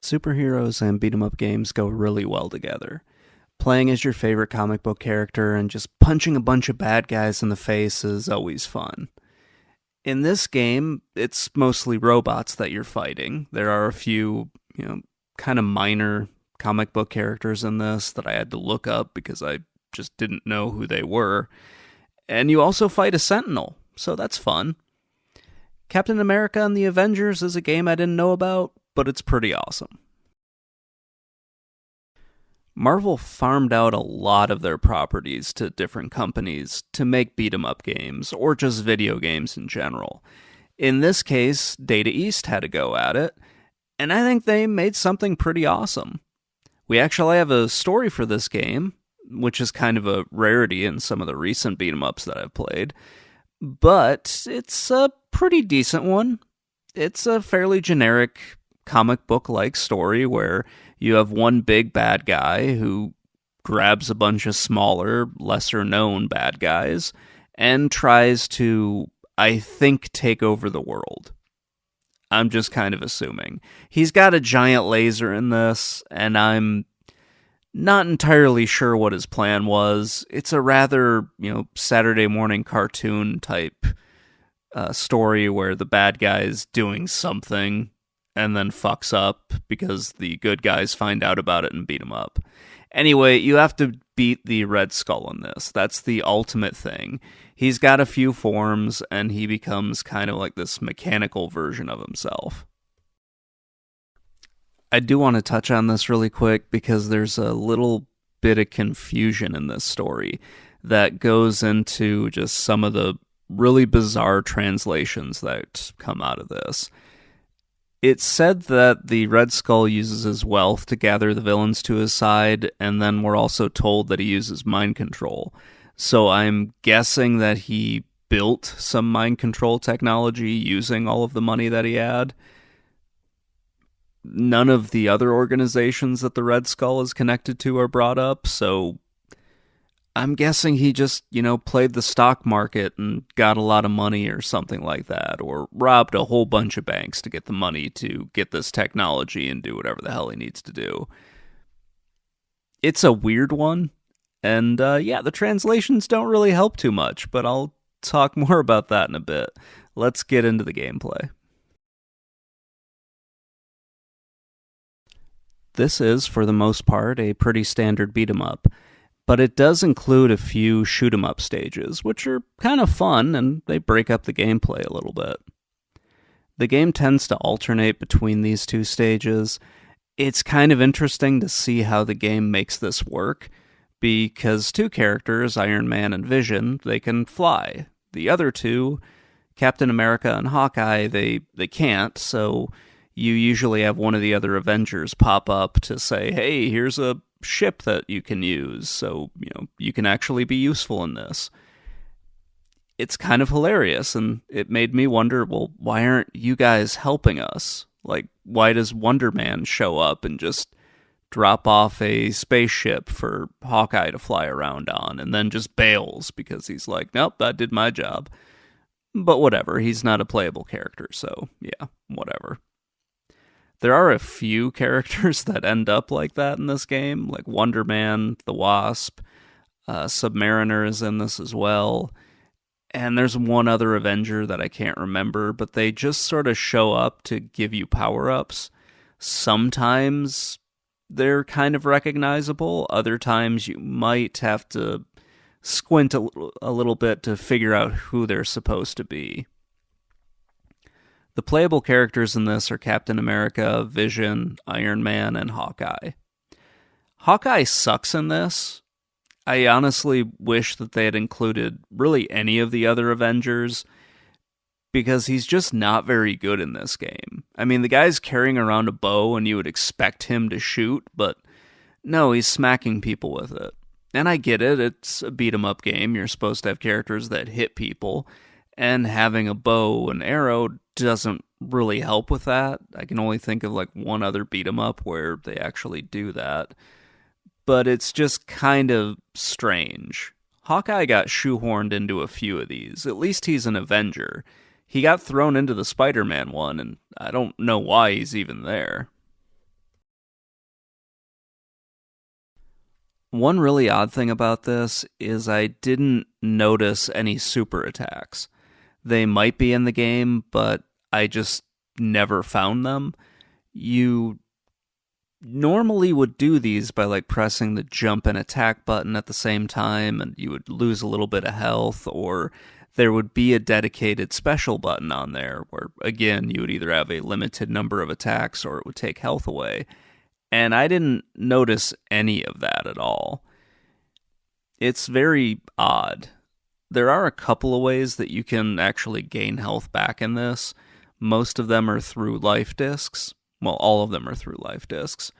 Superheroes and beat 'em up games go really well together. Playing as your favorite comic book character and just punching a bunch of bad guys in the face is always fun. In this game, it's mostly robots that you're fighting. There are a few, kind of minor comic book characters in this that I had to look up because I just didn't know who they were. And you also fight a Sentinel, so that's fun. Captain America and the Avengers is a game I didn't know about, but it's pretty awesome. Marvel farmed out a lot of their properties to different companies to make beat 'em up games, or just video games in general. In this case, Data East had a go at it, and I think they made something pretty awesome. We actually have a story for this game, which is kind of a rarity in some of the recent beat 'em ups that I've played, but it's a pretty decent one. It's a fairly generic comic book like story where you have one big bad guy who grabs a bunch of smaller, lesser known bad guys and tries to, I think, take over the world. I'm just kind of assuming. He's got a giant laser in this, and I'm not entirely sure what his plan was. It's a rather, Saturday morning cartoon type story where the bad guy's doing something and then fucks up because the good guys find out about it and beat him up. Anyway, you have to beat the Red Skull in this. That's the ultimate thing. He's got a few forms, and he becomes kind of like this mechanical version of himself. I do want to touch on this really quick because there's a little bit of confusion in this story that goes into just some of the really bizarre translations that come out of this. It's said that the Red Skull uses his wealth to gather the villains to his side, and then we're also told that he uses mind control. So I'm guessing that he built some mind control technology using all of the money that he had. None of the other organizations that the Red Skull is connected to are brought up, so I'm guessing he just, played the stock market and got a lot of money or something like that, or robbed a whole bunch of banks to get the money to get this technology and do whatever the hell he needs to do. It's a weird one, and the translations don't really help too much, but I'll talk more about that in a bit. Let's get into the gameplay. This is, for the most part, a pretty standard beat 'em up, but it does include a few shoot 'em up stages, which are kind of fun, and they break up the gameplay a little bit. The game tends to alternate between these two stages. It's kind of interesting to see how the game makes this work, because two characters, Iron Man and Vision, they can fly. The other two, Captain America and Hawkeye, they can't, so you usually have one of the other Avengers pop up to say, hey, here's a ship that you can use, so, you can actually be useful in this. It's kind of hilarious, and it made me wonder, well, why aren't you guys helping us? Like, why does Wonder Man show up and just drop off a spaceship for Hawkeye to fly around on, and then just bails because he's like, nope, I did my job. But whatever, he's not a playable character, so yeah, whatever. There are a few characters that end up like that in this game, like Wonder Man, the Wasp, Submariner is in this as well, and there's one other Avenger that I can't remember, but they just sort of show up to give you power-ups. Sometimes they're kind of recognizable, other times you might have to squint a little bit to figure out who they're supposed to be. The playable characters in this are Captain America, Vision, Iron Man, and Hawkeye. Hawkeye sucks in this. I honestly wish that they had included really any of the other Avengers, because he's just not very good in this game. I mean, the guy's carrying around a bow and you would expect him to shoot, but no, he's smacking people with it. And I get it, it's a beat-em-up game, you're supposed to have characters that hit people, and having a bow and arrow doesn't really help with that. I can only think of like one other beat 'em up where they actually do that. But it's just kind of strange. Hawkeye got shoehorned into a few of these. At least he's an Avenger. He got thrown into the Spider-Man one, and I don't know why he's even there. One really odd thing about this is I didn't notice any super attacks. They might be in the game, but I just never found them. You normally would do these by like pressing the jump and attack button at the same time, and you would lose a little bit of health, or there would be a dedicated special button on there where, again, you would either have a limited number of attacks or it would take health away. And I didn't notice any of that at all. It's very odd. There are a couple of ways that you can actually gain health back in this. Most of them are through life discs. Well, all of them are through life discs.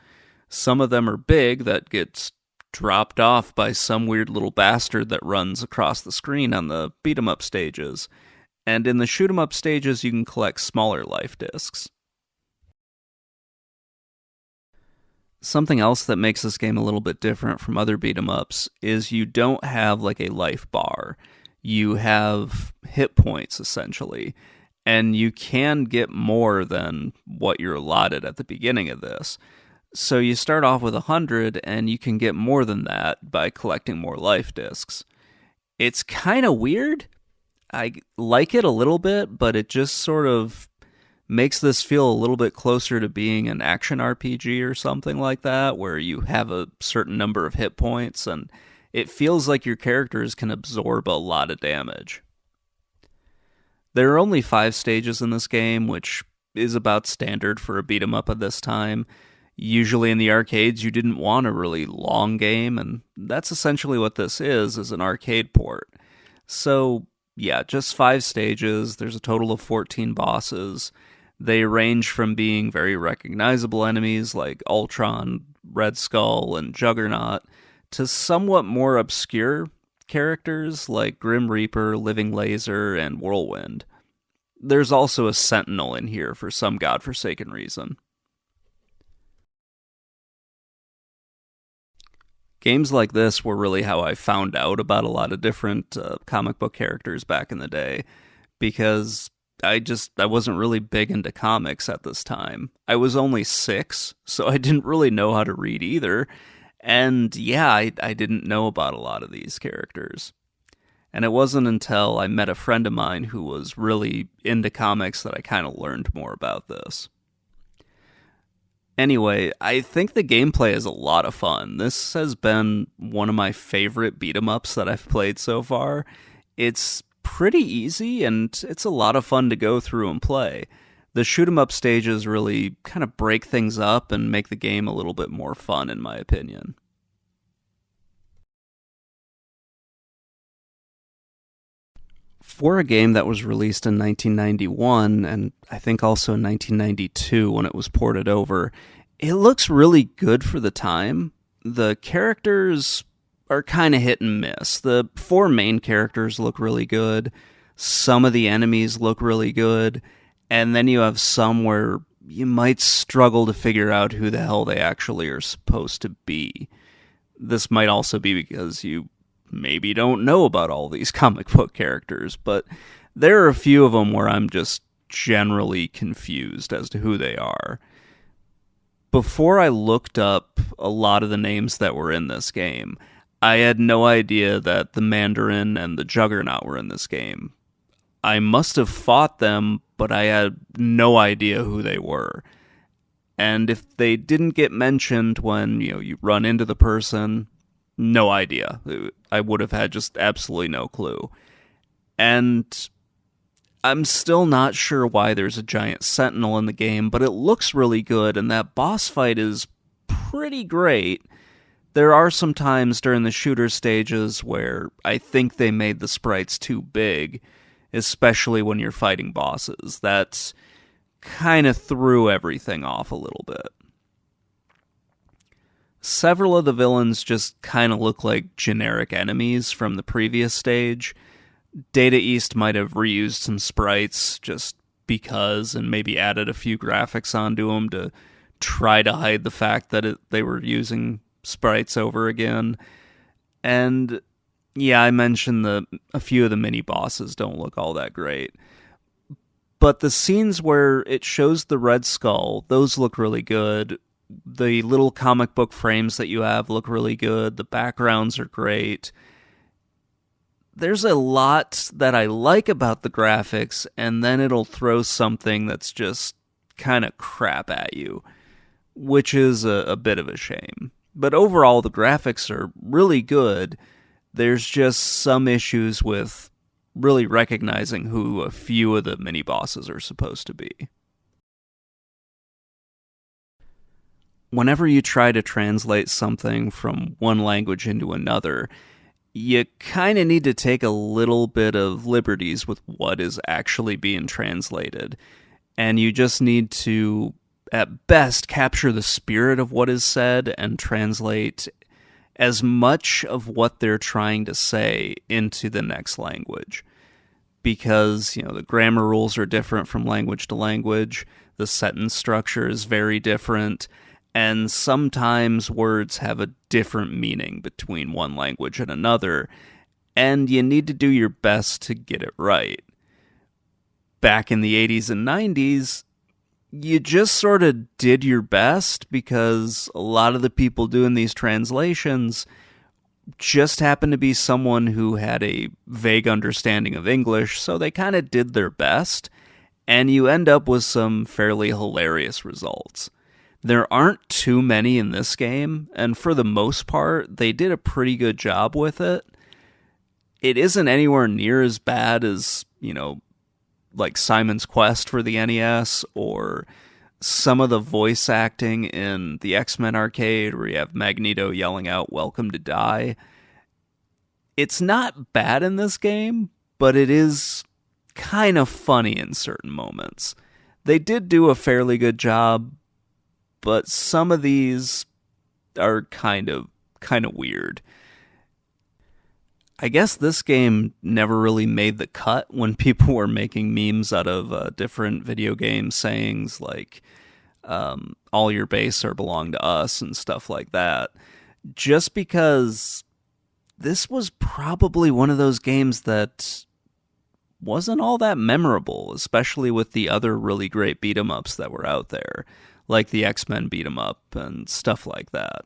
Some of them are big that gets dropped off by some weird little bastard that runs across the screen on the beat 'em up stages. And in the shoot 'em up stages, you can collect smaller life discs. Something else that makes this game a little bit different from other beat 'em ups is you don't have like a life bar. You have hit points essentially, and you can get more than what you're allotted at the beginning of this. So you start off with 100 and you can get more than that by collecting more life discs. It's kind of weird. I like it a little bit, but it just sort of makes this feel a little bit closer to being an action RPG or something like that, where you have a certain number of hit points and it feels like your characters can absorb a lot of damage. There are only 5 stages in this game, which is about standard for a beat 'em up at this time. Usually in the arcades, you didn't want a really long game, and that's essentially what this is an arcade port. So, yeah, just 5 stages. There's a total of 14 bosses. They range from being very recognizable enemies like Ultron, Red Skull, and Juggernaut to somewhat more obscure characters like Grim Reaper, Living Laser, and Whirlwind. There's also a Sentinel in here for some godforsaken reason. Games like this were really how I found out about a lot of different comic book characters back in the day, because I wasn't really big into comics at this time. I was only 6, so I didn't really know how to read either. And yeah, I didn't know about a lot of these characters. And it wasn't until I met a friend of mine who was really into comics that I kind of learned more about this. Anyway, I think the gameplay is a lot of fun. This has been one of my favorite beat 'em ups that I've played so far. It's pretty easy, and it's a lot of fun to go through and play. The shoot 'em up stages really kind of break things up and make the game a little bit more fun, in my opinion. For a game that was released in 1991, and I think also in 1992 when it was ported over, it looks really good for the time. The characters are kind of hit and miss. The 4 main characters look really good. Some of the enemies look really good. And then you have some where you might struggle to figure out who the hell they actually are supposed to be. This might also be because you maybe don't know about all these comic book characters, but there are a few of them where I'm just generally confused as to who they are. Before I looked up a lot of the names that were in this game, I had no idea that the Mandarin and the Juggernaut were in this game. I must have fought them, but I had no idea who they were. And if they didn't get mentioned when, you run into the person, no idea. I would have had just absolutely no clue. And I'm still not sure why there's a giant sentinel in the game, but it looks really good, and that boss fight is pretty great. There are some times during the shooter stages where I think they made the sprites too big, especially when you're fighting bosses. That kind of threw everything off a little bit. Several of the villains just kind of look like generic enemies from the previous stage. Data East might have reused some sprites just because, and maybe added a few graphics onto them to try to hide the fact that they were using sprites over again. And yeah, I mentioned a few of the mini bosses don't look all that great. But the scenes where it shows the Red Skull, those look really good. The little comic book frames that you have look really good. The backgrounds are great. There's a lot that I like about the graphics, and then it'll throw something that's just kind of crap at you, which is a bit of a shame. But overall, the graphics are really good. There's just some issues with really recognizing who a few of the mini bosses are supposed to be. Whenever you try to translate something from one language into another, you kind of need to take a little bit of liberties with what is actually being translated. And you just need to, at best, capture the spirit of what is said and translate as much of what they're trying to say into the next language. Because, the grammar rules are different from language to language, the sentence structure is very different, and sometimes words have a different meaning between one language and another, and you need to do your best to get it right. Back in the 80s and 90s, you just sort of did your best because a lot of the people doing these translations just happened to be someone who had a vague understanding of English, so they kind of did their best, and you end up with some fairly hilarious results. There aren't too many in this game, and for the most part, they did a pretty good job with it. It isn't anywhere near as bad as, like Simon's Quest for the NES, or some of the voice acting in the X-Men arcade where you have Magneto yelling out, "Welcome to die." It's not bad in this game, but it is kind of funny in certain moments. They did do a fairly good job, but some of these are kind of weird. I guess this game never really made the cut when people were making memes out of different video game sayings like all your base are belong to us and stuff like that. Just because this was probably one of those games that wasn't all that memorable, especially with the other really great beat-em-ups that were out there, like the X-Men beat-em-up and stuff like that.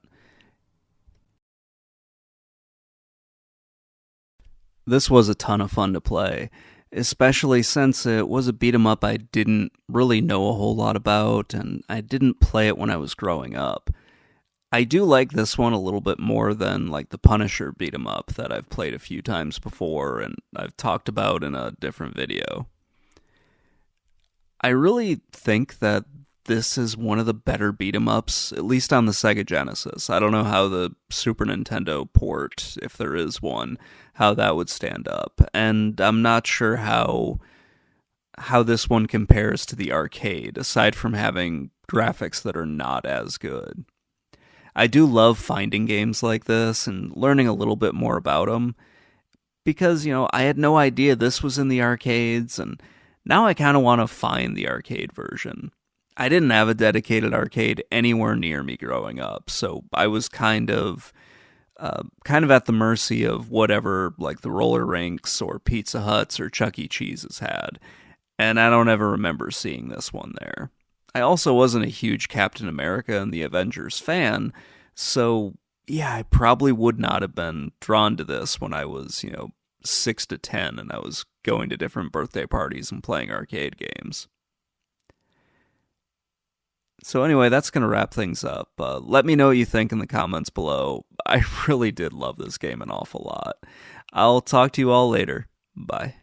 This was a ton of fun to play, especially since it was a beat-em-up I didn't really know a whole lot about, and I didn't play it when I was growing up. I do like this one a little bit more than like the Punisher beat-em-up that I've played a few times before and I've talked about in a different video. I really think that this is one of the better beat-em-ups, at least on the Sega Genesis. I don't know how the Super Nintendo port, if there is one, how that would stand up. And I'm not sure how this one compares to the arcade, aside from having graphics that are not as good. I do love finding games like this and learning a little bit more about them, because, I had no idea this was in the arcades, and now I kind of want to find the arcade version. I didn't have a dedicated arcade anywhere near me growing up, so I was kind of at the mercy of whatever, like the roller rinks or Pizza Huts or Chuck E. Cheese's had, and I don't ever remember seeing this one there. I also wasn't a huge Captain America and the Avengers fan, so yeah, I probably would not have been drawn to this when I was, 6 to 10 and I was going to different birthday parties and playing arcade games. So anyway, that's going to wrap things up. Let me know what you think in the comments below. I really did love this game an awful lot. I'll talk to you all later. Bye.